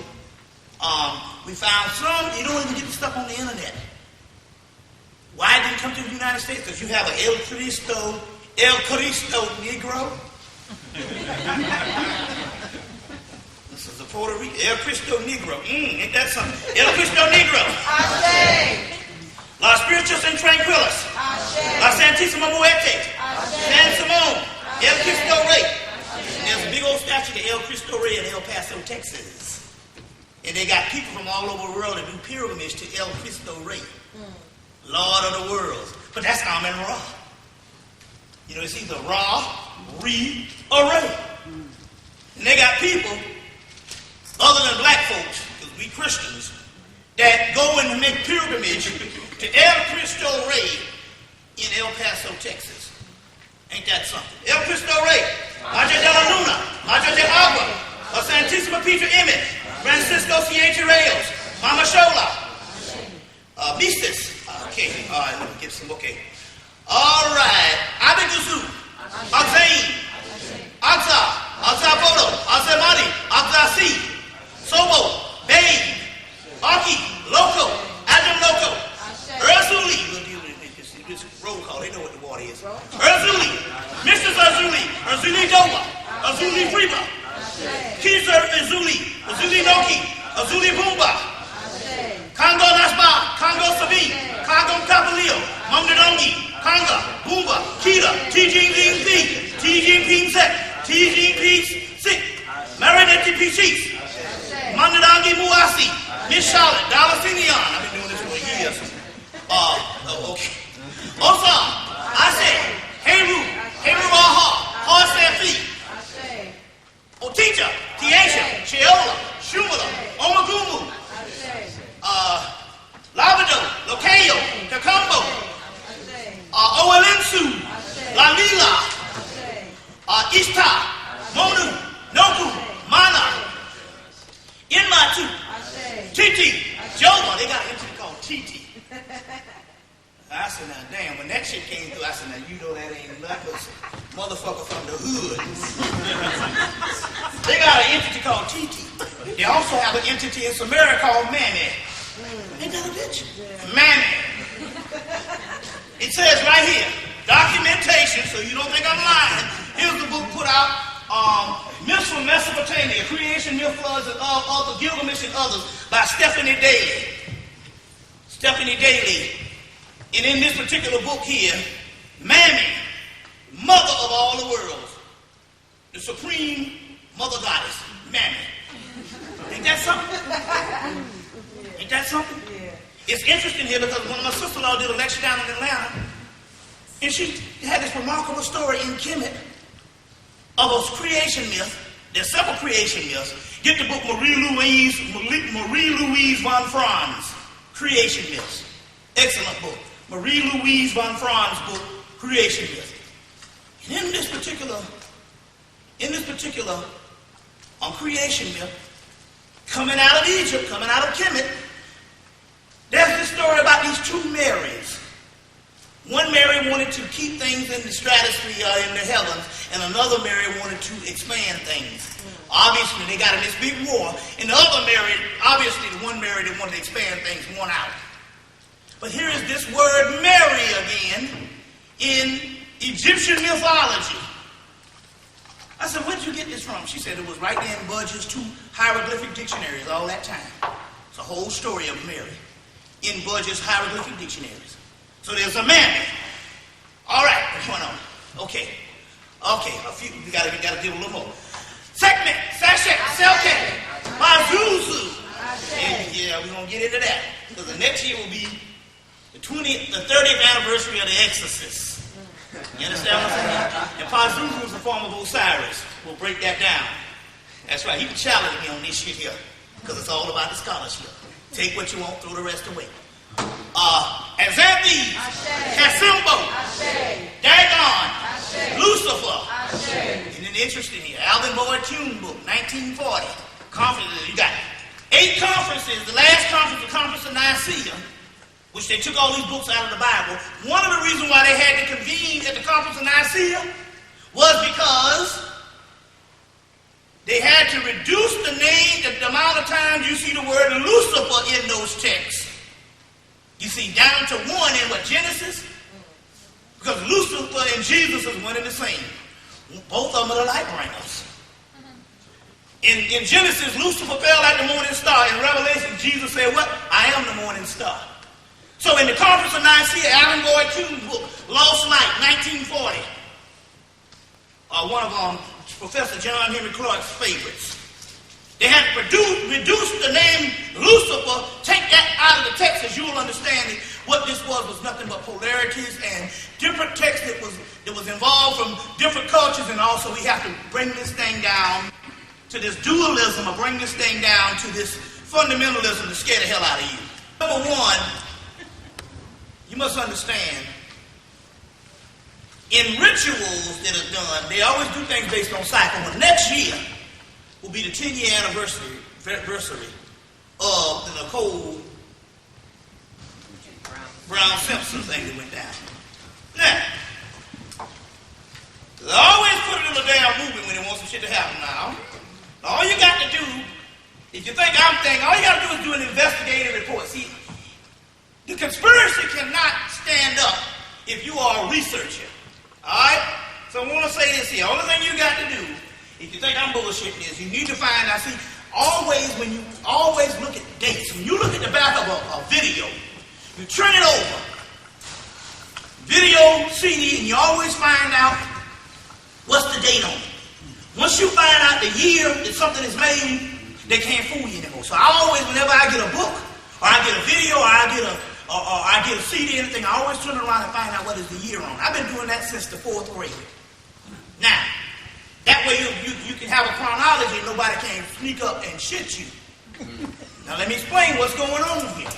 A: we found some. You don't even get the stuff on the internet. Why it didn't come to the United States? Because you have an El Cristo Negro. This is a Puerto Rican El Cristo Negro. Ain't that something? El Cristo Negro. Ashe. La Spiritus and Tranquilis. Ashe. La Santissima Muerte. San Simon. El Cristo Rey. And there's a big old statue of El Cristo Rey in El Paso, Texas. And they got people from all over the world that do pilgrimage to El Cristo Rey, Lord of the world. But that's Amen Ra. You know, it's either Ra, Re, or Ray. And they got people, other than black folks, because we Christians, that go and make pilgrimage to El Cristo Rey in El Paso, Texas. Ain't that something? El Cristo Rey, Madre de la Luna, Madre de Agua, La Santissima Peter Image, Francisco Ciente Reyes, Mama Shola, Mistis. Okay, all right, let me get some, okay. All right, Abigazu, Akzain, Akza, Akzabodo, Akzamani, Akzasi, Sobo, Babe, Aki, Loco, Adam Loco, Urzuli. This roll call, they know what the water is. Urzuli, Mrs. Urzuli, Urzuli Dola, Urzuli Friba, Kizer Urzuli, Urzuli Noki, Urzuli Boomba, Congo Nasba, Congo Sabi, Congo Capalio, Mamdadongi, Kanga, Boomba, Kita, TGP, TGP Sek, TGP Sik, Marinette Pichis, Mandadangi Muasi, Miss Charlotte, Dallasinian. I've been doing this for years. Okay. Osa, Ase, Heru, Aha, Hasefi, Otija, Tiesha, Sheola, Shumala, Omagumu, Labado, Locayo, Tacumbo, Owalensu, Lalila, Ishta, Monu, Noku, Mana, Inmatu, Titi, Joba. They got an entity called Titi. I said, now damn, when that shit came through, I said, now you know that ain't nothing but motherfucker from the hood. They got an entity called Titi. They also have an entity in Samaria called Mammy. Ain't that a bitch? Mammy. It says right here, documentation, so you don't think I'm lying. Here's the book put out, Myths from Mesopotamia, Creation, Myth, Floods, and other Gilgamesh and others by Stephanie Daly. Stephanie Daly. And in this particular book here, Mammy, mother of all the worlds, the supreme mother goddess, Mammy. Ain't that something? Ain't that something? Yeah. It's interesting here because when my sister-in-law did a lecture down in Atlanta, and she had this remarkable story in Kemet of a creation myth. There's several creation myths. Get the book Marie-Louise von Franz, Creation Myths. Excellent book. Marie-Louise von Franz book, Creation Myth. And in this particular creation myth, coming out of Egypt, coming out of Kemet, there's this story about these two Marys. One Mary wanted to keep things in the stratosphere, in the heavens, and another Mary wanted to expand things. Obviously, they got in this big war, and the other Mary, obviously the one Mary that wanted to expand things won out. But here is this word Mary again in Egyptian mythology. I said, where'd you get this from? She said it was right there in Budge's 2 hieroglyphic dictionaries all that time. It's a whole story of Mary in Budge's hieroglyphic dictionaries. So there's a Mammy. All right, what's going on? Okay, a few, we gotta give a little more. Sekmet, Sashet, Selket, Mazuzu. Yeah, we're gonna get into that. Because the next year will be the 30th anniversary of the Exorcist. You understand what I'm saying? And Pazuzu is a form of Osiris. We'll break that down. That's right, you can challenge me on this shit here. Because it's all about the scholarship. Take what you want, throw the rest away. Xanthes, Casimbo, Dagon, Lucifer. And then interesting here, Alvin Boyd Tune book, 1940. Conferences, you got 8 conferences. The last conference, the Conference of Nicaea, which they took all these books out of the Bible. One of the reasons why they had to convene at the Conference of Nicaea was because they had to reduce the amount of times you see the word Lucifer in those texts. You see, down to 1 in what, Genesis? Because Lucifer and Jesus is one and the same. Both of them are the light bringers. In Genesis, Lucifer fell like the morning star. In Revelation, Jesus said, what? I am the morning star. So in the Conference of Nicaea, Alvin Boyd Tune's book, Lost Light, 1940, one of Professor John Henry Clark's favorites. They had to reduce the name Lucifer, take that out of the text, as you'll understand it. What this was nothing but polarities and different texts that was involved from different cultures, and also we have to bring this thing down to this dualism, or bring this thing down to this fundamentalism to scare the hell out of you. Number one, you must understand, in rituals that are done, they always do things based on cycle. Well, next year will be the 10-year anniversary of the Nicole Brown Simpson thing that went down. Now, they always put it in the damn movement when they want some shit to happen now. All you got to do, if you think I'm thinking, all you got to do is do an investigative report. See, the conspiracy cannot stand up if you are a researcher. All right? So I want to say this here. The only thing you got to do, if you think I'm bullshitting, is you need to find out. See, always look at dates. When you look at the back of a video, you turn it over, video CD, and you always find out what's the date on it. Once you find out the year that something is made, they can't fool you anymore. So I always, whenever I get a book, or I get a video, or I get a CD, anything, I always turn around and find out what is the year on. I've been doing that since the 4th grade. Now, that way you can have a chronology and nobody can sneak up and shit you. Now let me explain what's going on here.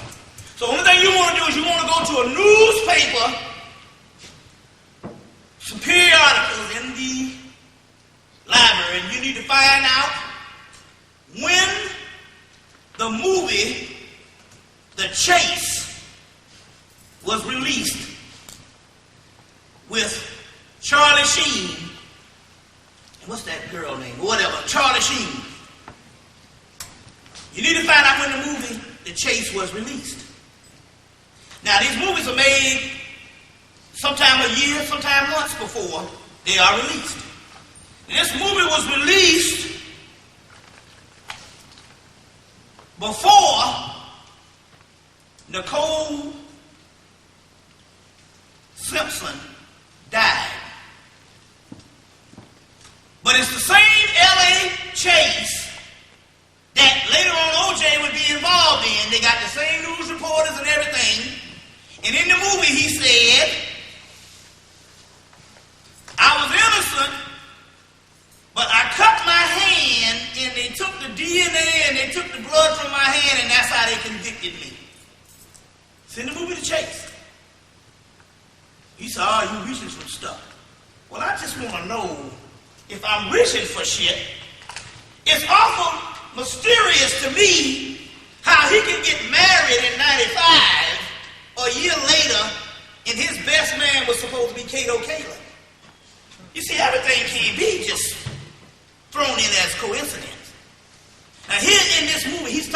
A: So the only thing you want to do is you want to go to a newspaper, some periodicals in the library, and you need to find out when the movie The Chase was released with Charlie Sheen. And what's that girl name? Whatever, Charlie Sheen. You need to find out when the movie The Chase was released. Now, these movies are made sometime a year, sometime months before they are released. And this movie was released before Nicole Simpson died. But it's the same L.A. Chase that later on O.J. would be involved in. They got the same news reporters and everything. And in the movie he said, I was innocent, but I cut my hand and they took the DNA and they took the blood from my hand and that's how they convicted me. It's in the movie The Chase. He said, oh, you reaching for stuff. Well, I just want to know if I'm reaching for shit. It's awful mysterious to me how he can get married in 95, a year later, and his best man was supposed to be Kato Kaler. You see, everything can't be just thrown in as coincidence. Now here in this movie, he's